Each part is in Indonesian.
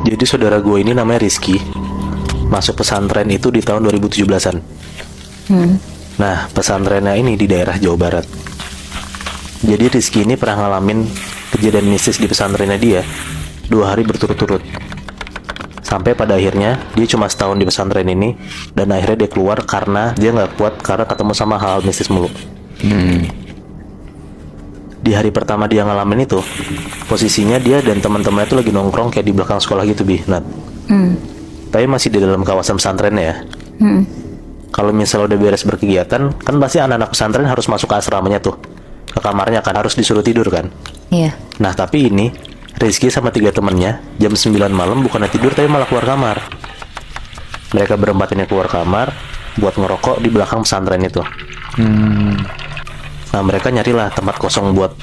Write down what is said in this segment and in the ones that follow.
Jadi saudara gue ini namanya Rizky. Masuk pesantren itu di tahun 2017-an. Nah, pesantrennya ini di daerah Jawa Barat. Jadi Rizky ini pernah ngalamin kejadian mistis di pesantrennya dia 2 hari berturut-turut. Sampai pada akhirnya dia cuma setahun di pesantren ini, dan akhirnya dia keluar karena dia nggak kuat karena ketemu sama hal mistis mulu. Di hari pertama dia ngalamin itu, posisinya dia dan teman-temannya itu lagi nongkrong kayak di belakang sekolah gitu, Nat. Tapi masih di dalam kawasan pesantrennya ya. Kalau misalnya udah beres berkegiatan, kan pasti anak-anak pesantren harus masuk ke asramanya tuh, ke kamarnya kan, harus disuruh tidur kan. Iya. Nah tapi ini Rizky sama 3 temennya jam 9 malam bukannya tidur tapi malah keluar kamar. Mereka berempat ini keluar kamar buat ngerokok di belakang pesantren itu. Nah mereka nyarilah tempat kosong buat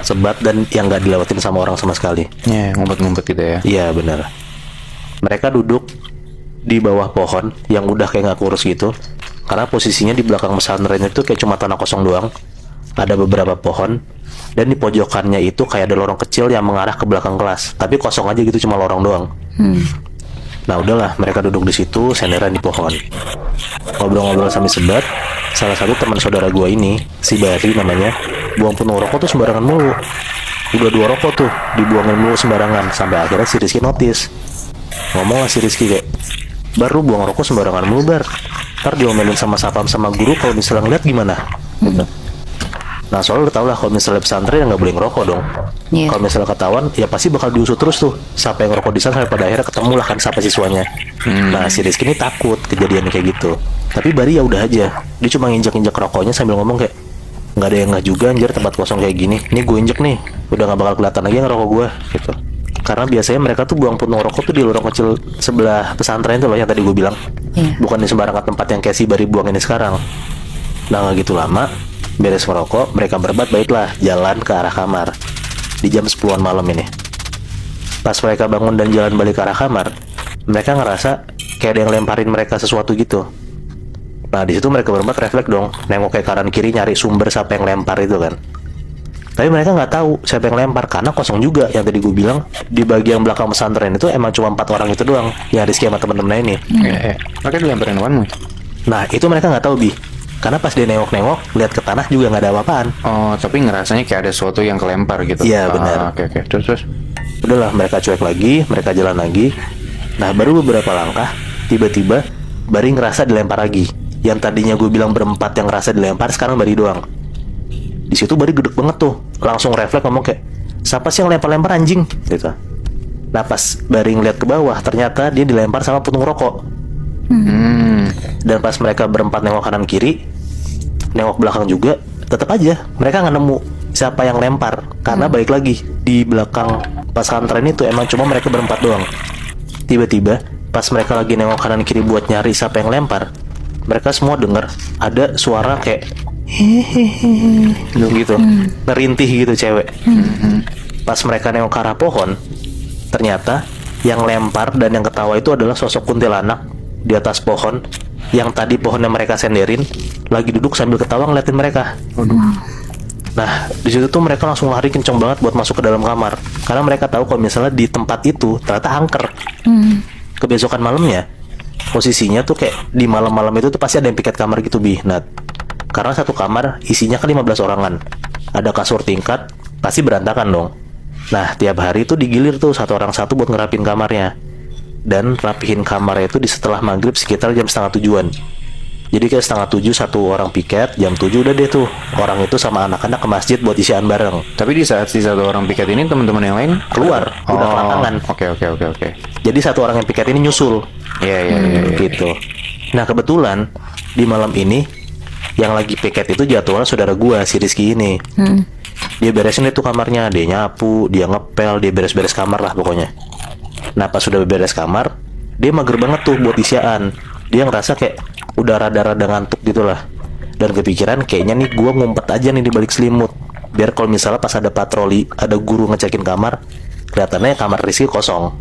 sebat dan yang gak dilewatin sama orang sama sekali. Ngumpet-ngumpet gitu ya. Iya benar. Mereka duduk di bawah pohon yang udah kayak gak kurus gitu, karena posisinya di belakang pesantren itu kayak cuma tanah kosong doang. Ada beberapa pohon, dan di pojokannya itu kayak ada lorong kecil yang mengarah ke belakang kelas, tapi kosong aja gitu, cuma lorong doang. Nah udahlah, mereka duduk di situ, senderan di pohon, ngobrol-ngobrol sambil sebat. Salah satu teman saudara gua ini, si Bari namanya, buang puntung rokok tuh sembarangan mulu. Udah 2 rokok tuh dibuangin mulu sembarangan, sampai akhirnya si Rizky notice. Ngomong lah si Rizky kayak, "Baru buang rokok sembarangan mulu, Bar. Ntar diomelin sama sapam sama guru kalau misalnya ngeliat gimana?" Gitu. Nah soalnya udah tau lah kalau misalnya pesantren nggak boleh ngerokok dong. Kalau misalnya ketahuan ya pasti bakal diusut terus tuh siapa yang ngerokok di sana, sampai pada akhirnya ketemu lah kan siapa siswanya. Nah si Rizky ini takut kejadian kayak gitu, tapi Bari ya udah aja, dia cuma nginjek-injek rokoknya sambil ngomong kayak, "Nggak ada yang nggak juga anjir, tempat kosong kayak gini, ini gue injek nih, udah nggak bakal kelihatan lagi ngerokok gue," gitu. Karena biasanya mereka tuh buang puntung rokok tuh di lorong kecil sebelah pesantren itu loh yang tadi gue bilang. Bukan di sembarangan tempat yang kayak si Bari buang ini sekarang. Nah nggak gitu lama, beres merokok, mereka berempat baiklah jalan ke arah kamar di jam 10-an malam ini. Pas mereka bangun dan jalan balik ke arah kamar, mereka ngerasa kayak ada yang lemparin mereka sesuatu gitu. Nah di situ mereka berempat refleks dong, nengok kayak kanan kiri nyari sumber siapa yang lempar itu kan. Tapi mereka nggak tahu siapa yang lempar karena kosong juga. Yang tadi gue bilang di bagian belakang pesantren itu emang cuma 4 orang itu doang, yang Rizky sama temen-temennya ini. Mereka dilemparin apaan? Nah itu mereka nggak tahu, karena pas dia nengok-nengok lihat ke tanah juga nggak ada apa-apaan. Oh, tapi ngerasanya kayak ada sesuatu yang kelempar gitu. Iya benar. Oke. Terus. Udahlah, mereka cuek lagi, mereka jalan lagi. Nah baru beberapa langkah, tiba-tiba Bari ngerasa dilempar lagi. Yang tadinya gue bilang berempat yang ngerasa dilempar, sekarang Bari doang. Di situ Bari gedek banget tuh, langsung refleks ngomong kayak, "Siapa sih yang lempar-lempar anjing?" gitu. Nah pas Bari ngeliat ke bawah, ternyata dia dilempar sama puntung rokok. Dan pas mereka berempat nengok kanan kiri, nengok belakang juga, tetap aja mereka nggak nemu siapa yang lempar. Karena balik lagi di belakang pesantren itu emang cuma mereka berempat doang. Tiba-tiba pas mereka lagi nengok kanan kiri buat nyari siapa yang lempar, mereka semua dengar ada suara kayak gitu, ngerintih gitu cewek. Pas mereka nengok ke arah pohon, ternyata yang lempar dan yang ketawa itu adalah sosok kuntilanak di atas pohon, yang tadi pohonnya mereka senderin lagi duduk sambil ketawa ngeliatin mereka. Nah di situ tuh mereka langsung lari kenceng banget buat masuk ke dalam kamar, karena mereka tahu kalau misalnya di tempat itu ternyata angker. Kebesokan malamnya posisinya tuh kayak di malam-malam itu tuh pasti ada yang piket kamar gitu, Nat. Karena satu kamar isinya kan 15 orangan, ada kasur tingkat, pasti berantakan dong. Nah tiap hari tuh digilir tuh satu orang satu buat ngerapin kamarnya. Dan rapihin kamarnya itu di setelah maghrib sekitar jam 6:30-an. Jadi kayak 6:30 satu orang piket, jam 7 udah deh tuh orang itu sama anak-anak ke masjid buat isian bareng. Tapi di saat si satu orang piket ini teman-teman yang lain Keluar, udah ke lapangan. Oke. Jadi satu orang yang piket ini nyusul. Iya. Gitu. Nah kebetulan di malam ini yang lagi piket itu jadwalnya saudara gua, si Rizky ini. Dia beresin itu kamarnya, dia nyapu, dia ngepel, dia beres-beres kamar lah pokoknya. Nah pas sudah beres kamar, dia mager banget tuh buat isian. Dia ngerasa kayak udah rada-rada ngantuk gitu lah. Dan kepikiran kayaknya nih gue ngumpet aja nih di balik selimut, biar kalau misalnya pas ada patroli, ada guru ngecekin kamar, kelihatannya kamar Rizky kosong.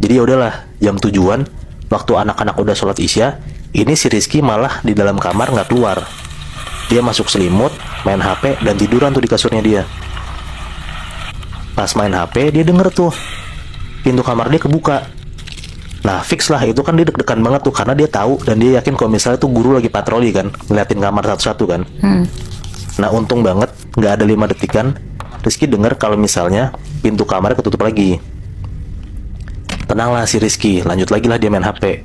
Jadi ya udahlah, jam 7-an, waktu anak-anak udah sholat isya, ini si Rizky malah di dalam kamar nggak keluar. Dia masuk selimut, main HP, dan tiduran tuh di kasurnya dia. Pas main HP, dia denger tuh pintu kamar dia kebuka. Nah fix lah, itu kan dia deg-degan banget tuh, karena dia tahu dan dia yakin kalau misalnya tuh guru lagi patroli kan, ngeliatin kamar satu-satu kan. Nah untung banget nggak ada 5 detikan Rizky dengar kalau misalnya pintu kamarnya ketutup lagi. Tenanglah si Rizky, lanjut lagi lah dia main HP.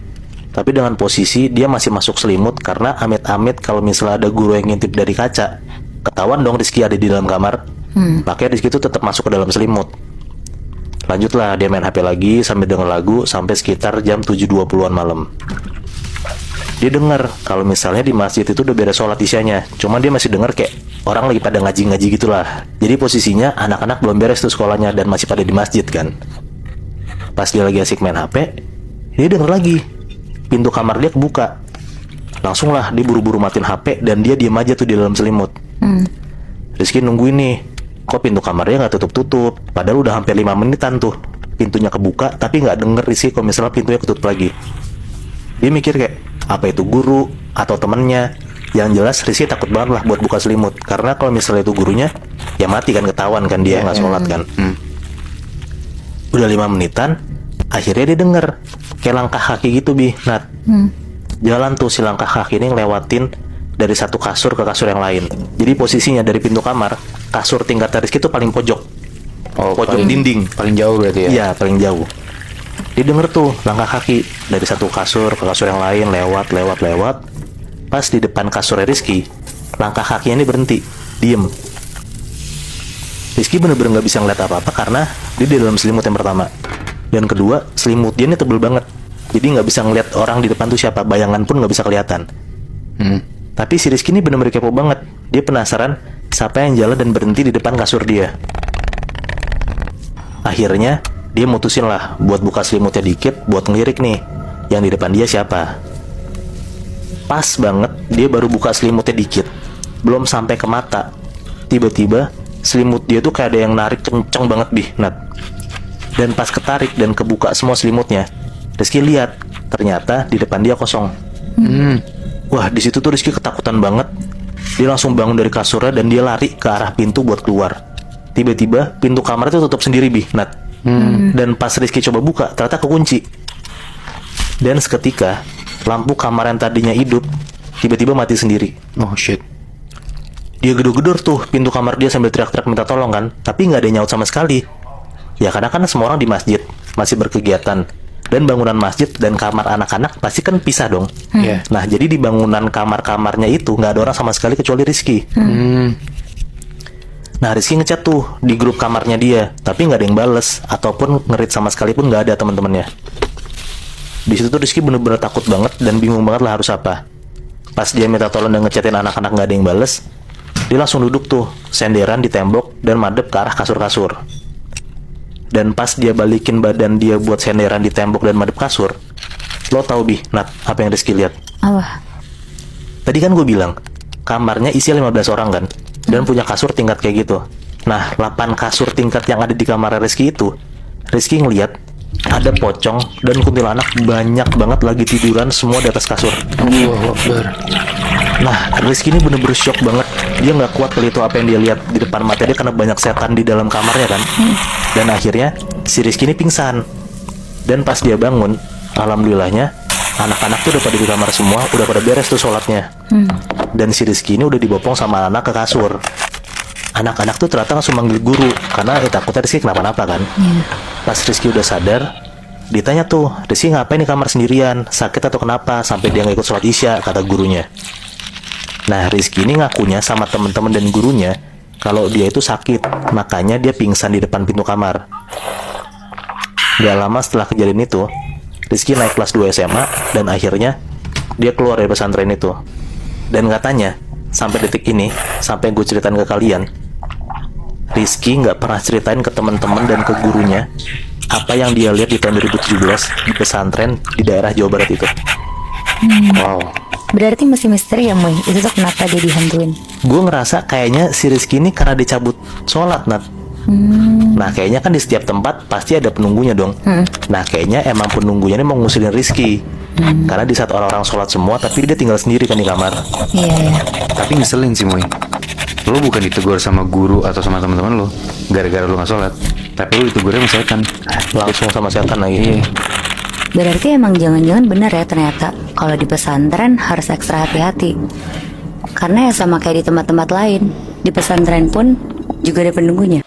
Tapi dengan posisi dia masih masuk selimut, karena amit-amit kalau misalnya ada guru yang ngintip dari kaca, ketahuan dong Rizky ada di dalam kamar. Makanya Rizky tuh tetap masuk ke dalam selimut. Lanjutlah dia main HP lagi sambil denger lagu sampai sekitar jam 7.20-an malam. Dia dengar kalau misalnya di masjid itu udah beres sholat isyanya, cuman dia masih dengar kayak orang lagi pada ngaji-ngaji gitulah. Jadi posisinya anak-anak belum beres tuh sekolahnya dan masih pada di masjid kan. Pas dia lagi asik main HP, dia denger lagi pintu kamar dia kebuka. Langsung lah dia buru-buru matiin HP dan dia diem aja tuh di dalam selimut. Rizky nungguin nih, kok pintu kamarnya nggak tutup-tutup, padahal udah hampir 5 menitan tuh pintunya kebuka, tapi nggak denger Rizky kalau misalnya pintunya ketutup lagi. Dia mikir kayak, apa itu guru atau temennya? Yang jelas Rizky takut banget lah buat buka selimut, karena kalau misalnya itu gurunya, ya mati kan, ketahuan kan dia nggak sholat kan. Udah 5 menitan, akhirnya dia denger kayak langkah kaki gitu Nat. Jalan tuh si langkah kaki ini ngelewatin dari satu kasur ke kasur yang lain. Jadi posisinya dari pintu kamar, kasur tingkat Rizky itu paling pojok. Pojok dinding. Paling jauh berarti ya? Iya, paling jauh. Dia denger tuh langkah kaki dari satu kasur ke kasur yang lain, lewat. Pas di depan kasur Rizky, langkah kakinya ini berhenti, diem. Rizky bener-bener gak bisa ngeliat apa-apa karena dia di dalam selimut yang pertama. Dan kedua, selimut dia ini tebel banget. Jadi gak bisa ngeliat orang di depan tuh siapa, bayangan pun gak bisa kelihatan. Tapi si Rizky ini bener-bener kepo banget. Dia penasaran siapa yang jalan dan berhenti di depan kasur dia. Akhirnya dia mutusin lah buat buka selimutnya dikit, buat ngelirik nih yang di depan dia siapa. Pas banget dia baru buka selimutnya dikit, belum sampai ke mata, tiba-tiba selimut dia tuh kayak ada yang narik kenceng banget Nat. Dan pas ketarik dan kebuka semua selimutnya, Rizky lihat ternyata di depan dia kosong. Wah, di situ tuh Rizky ketakutan banget. Dia langsung bangun dari kasurnya dan dia lari ke arah pintu buat keluar. Tiba-tiba pintu kamar itu tutup sendiri Nat. Dan pas Rizky coba buka, ternyata kekunci. Dan seketika lampu kamar yang tadinya hidup tiba-tiba mati sendiri. Oh shit. Dia gedor-gedor tuh pintu kamar dia sambil teriak-teriak minta tolong kan, tapi nggak ada yang nyaut sama sekali. Ya karena kan semua orang di masjid masih berkegiatan, dan bangunan masjid dan kamar anak-anak pasti kan pisah dong. Nah jadi di bangunan kamar-kamarnya itu nggak ada orang sama sekali kecuali Rizky. Nah Rizky ngechat tuh di grup kamarnya dia, tapi nggak ada yang bales ataupun ngerit sama sekali pun nggak ada teman-temannya. Di situ tuh Rizky bener-bener takut banget dan bingung banget lah harus apa. Pas dia minta tolong dan ngechatin anak-anak nggak ada yang bales, dia langsung duduk tuh senderan di tembok dan madep ke arah kasur-kasur. Dan pas dia balikin badan dia buat senderan di tembok dan madep kasur, lo tau Nat, apa yang Rizky lihat? Apa? Tadi kan gue bilang kamarnya isi 15 orang kan, dan punya kasur tingkat kayak gitu. Nah 8 kasur tingkat yang ada di kamar Rizky itu, Rizky ngeliat ada pocong dan kuntilanak banyak banget lagi tiduran semua di atas kasur. Allahu Akbar. Nah Rizky ini bener-bener shock banget. Dia nggak kuat kali itu apa yang dia lihat di depan mata dia, karena banyak setan di dalam kamarnya kan. Dan akhirnya si Rizky ini pingsan. Dan pas dia bangun, alhamdulillahnya anak-anak tuh udah pada di kamar semua, udah pada beres tuh sholatnya. Dan si Rizky ini udah dibopong sama anak ke kasur. Anak-anak tuh ternyata langsung manggil guru karena takutnya Rizky kenapa-napa kan. Pas Rizky udah sadar, ditanya tuh, Rizky ngapain di kamar sendirian, sakit atau kenapa sampai dia nggak ikut sholat isya, kata gurunya. Nah Rizky ini ngakunya sama temen-temen dan gurunya kalau dia itu sakit, makanya dia pingsan di depan pintu kamar. Gak lama setelah kejadian itu, Rizky naik kelas 2 SMA dan akhirnya dia keluar dari pesantren itu. Dan katanya sampai detik ini, sampai gue ceritain ke kalian, Rizky nggak pernah ceritain ke teman-teman dan ke gurunya apa yang dia lihat di tahun 2017 di pesantren di daerah Jawa Barat itu. Wow. Berarti masih misteri ya Moy, itu tuh kenapa dia dihantuin? Gue ngerasa kayaknya si Rizky ini karena dicabut sholat Nat. Nah kayaknya kan di setiap tempat pasti ada penunggunya dong. Nah kayaknya emang penunggunya ini mau ngusilin Rizky. Karena di saat orang-orang sholat semua, tapi dia tinggal sendiri kan di kamar. Iya. Tapi ngeselin sih Moy. Lo bukan ditegur sama guru atau sama teman-teman lo gara-gara lo nggak sholat. Tapi lu ditugurnya sama setan. Langsung sama setan lagi. Iya. Berarti emang jangan-jangan benar ya ternyata kalau di pesantren harus ekstra hati-hati. Karena ya sama kayak di tempat-tempat lain, di pesantren pun juga ada penunggunya.